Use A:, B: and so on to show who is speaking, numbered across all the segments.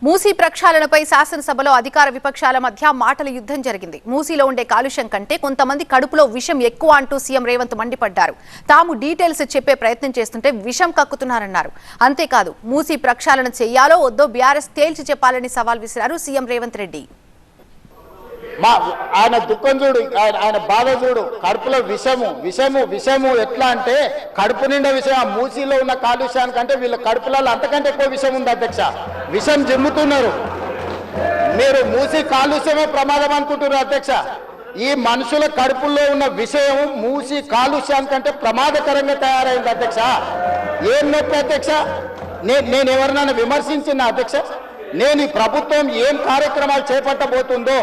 A: మూసీ ప్రక్షాళనపై శాసనసభలో అధికార విపక్షాల మధ్య మాటల యుద్ధం జరిగింది. మూసీలో ఉండే కాలుష్యం కంటే కొంతమంది కడుపులో విషం ఎక్కువ అంటూ సీఎం రేవంత్ మండిపడ్డారు. తాము డీటెయిల్స్ చెప్పే ప్రయత్నం చేస్తుంటే విషం కక్కుతున్నారన్నారు. అంతేకాదు మూసీ ప్రక్షాళన చేయాలో వద్దో బీఆర్ఎస్ తేల్చి చెప్పాలని సవాల్ విసిరారు సీఎం రేవంత్ రెడ్డి.
B: ఆయన దుఃఖం చూడు, ఆయన బాధ చూడు. కడుపులో విషము విషము విషము ఎట్లా అంటే కడుపు నిండా విషయం. ఆ మూసీలో ఉన్న కాలుష్యానికంటే వీళ్ళ కడుపులలో అంతకంటే ఎక్కువ విషయం ఉంది అధ్యక్ష. విషం జిమ్ముతున్నారు. మీరు మూసీ కాలుష్యమే ప్రమాదం అనుకుంటున్నారు అధ్యక్ష. ఈ మనుషుల కడుపుల్లో ఉన్న విషయం మూసీ కాలుష్యానికంటే ప్రమాదకరంగా తయారైంది అధ్యక్ష. ఏం నొప్పి అధ్యక్ష? నేను ఎవరినైనా విమర్శించిన అధ్యక్ష? నేను ఈ ప్రభుత్వం ఏం కార్యక్రమాలు చేపట్టబోతుందో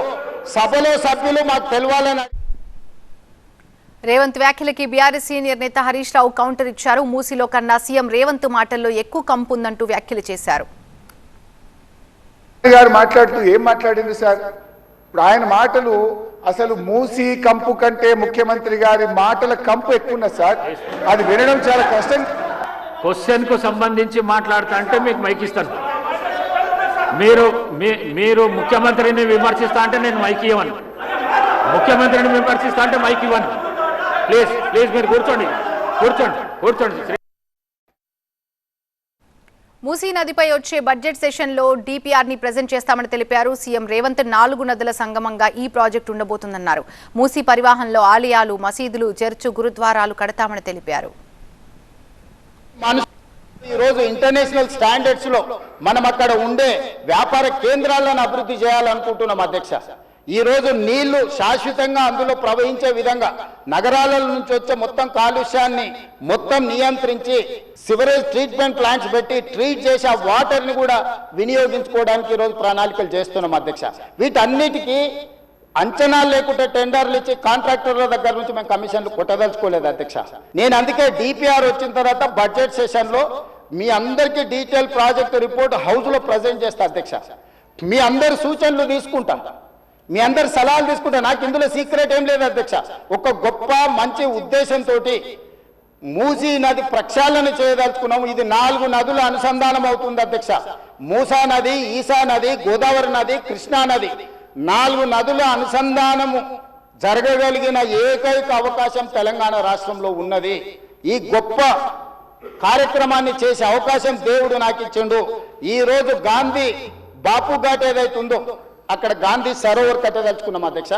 B: సభలో సభ్యులు మాకు తెలవాలని.
A: రేవంత్ వ్యాఖ్యలకి బీఆర్ఎస్ సీనియర్ నేత హరీష్ రావు కౌంటర్ ఇచ్చారు. మూసీలో కన్నా సీఎం రేవంత్ మాటల్లో ఎక్కువ కంపు ఉందంటూ వ్యాఖ్యలు చేశారు.
C: గారు మాట్లాడుతూ ఏం మాట్లాడింది సార్? ఇప్పుడు ఆయన మాటలు అసలు మూసీ కంపు కంటే ముఖ్యమంత్రి గారి మాటల కంపు ఎక్కువ ఉన్నది సార్. అది వినడం చాలా కష్టం.
D: క్వశ్చన్ కు సంబంధించి మాట్లాడుతా అంటే మీకు మైక్ ఇస్తాను. మీరు ముఖ్యమంత్రిని విమర్శిస్తా అంటే నేను మైక్ ఇవ్వను. ముఖ్యమంత్రిని విమర్శిస్తా అంటే మైక్ ఇవ్వను. ప్లీజ్ ప్లీజ్ మీరు కూర్చోండి కూర్చోండి కూర్చోండి.
A: మూసీ నదిపై వచ్చే బడ్జెట్ సెషన్లో డీపీఆర్ని ప్రజెంట్ చేస్తామని తెలిపారు సీఎం రేవంత్. 4 నదుల సంగమంగా ఈ ప్రాజెక్టు ఉండబోతుందన్నారు. మూసీ పరివాహంలో ఆలయాలు, మసీదులు, చర్చు, గురుద్వారాలు కడతామని తెలిపారు.
B: ఈ రోజు ఇంటర్నేషనల్ స్టాండర్డ్స్ లో మనం అక్కడ ఉండే వ్యాపార కేంద్రాలను అభివృద్ధి చేయాలనుకుంటున్నాం అధ్యక్ష. ఈ రోజు నీళ్లు శాశ్వతంగా అందులో ప్రవహించే విధంగా నగరాల నుంచి వచ్చే మొత్తం కాలుష్యాన్ని మొత్తం నియంత్రించి సివరేజ్ ట్రీట్మెంట్ ప్లాంట్స్ పెట్టి ట్రీట్ చేసి ఆ వాటర్ ని కూడా వినియోగించుకోవడానికి ఈ రోజు ప్రణాళికలు చేస్తున్నాం అధ్యక్ష. వీటన్నిటికీ అంచనాలు లేకుండా టెండర్లు ఇచ్చి కాంట్రాక్టర్ల దగ్గర నుంచి మేము కమిషన్లు కొట్టదలుచుకోలేదు అధ్యక్ష. నేను అందుకే డిపిఆర్ వచ్చిన తర్వాత బడ్జెట్ సెషన్ లో మీ అందరికీ డీటెయిల్ ప్రాజెక్ట్ రిపోర్ట్ హౌస్ లో ప్రజెంట్ చేస్తా అధ్యక్ష. మీ అందరి సూచనలు తీసుకుంటాం, మీ అందరి సలహాలు తీసుకుంటా. నాకు ఇందులో సీక్రెట్ ఏం లేదు అధ్యక్ష. ఒక గొప్ప మంచి ఉద్దేశంతో మూసీ నది ప్రక్షాళన చేయదలుచుకున్నాము. ఇది 4 నదుల అనుసంధానం అవుతుంది అధ్యక్ష. మూసా నది, ఈసా నది, గోదావరి నది, కృష్ణా నది, 4 నదుల అనుసంధానము జరగగలిగిన ఏకైక అవకాశం తెలంగాణ రాష్ట్రంలో ఉన్నది. ఈ గొప్ప కార్యక్రమాన్ని చేసే అవకాశం దేవుడు నాకు ఇచ్చిండు. ఈ రోజు గాంధీ బాపు ఘాట్ ఏదైతుందో అక్కడ గాంధీ సరోవర్ కట్టదలుచుకున్నాం అధ్యక్ష.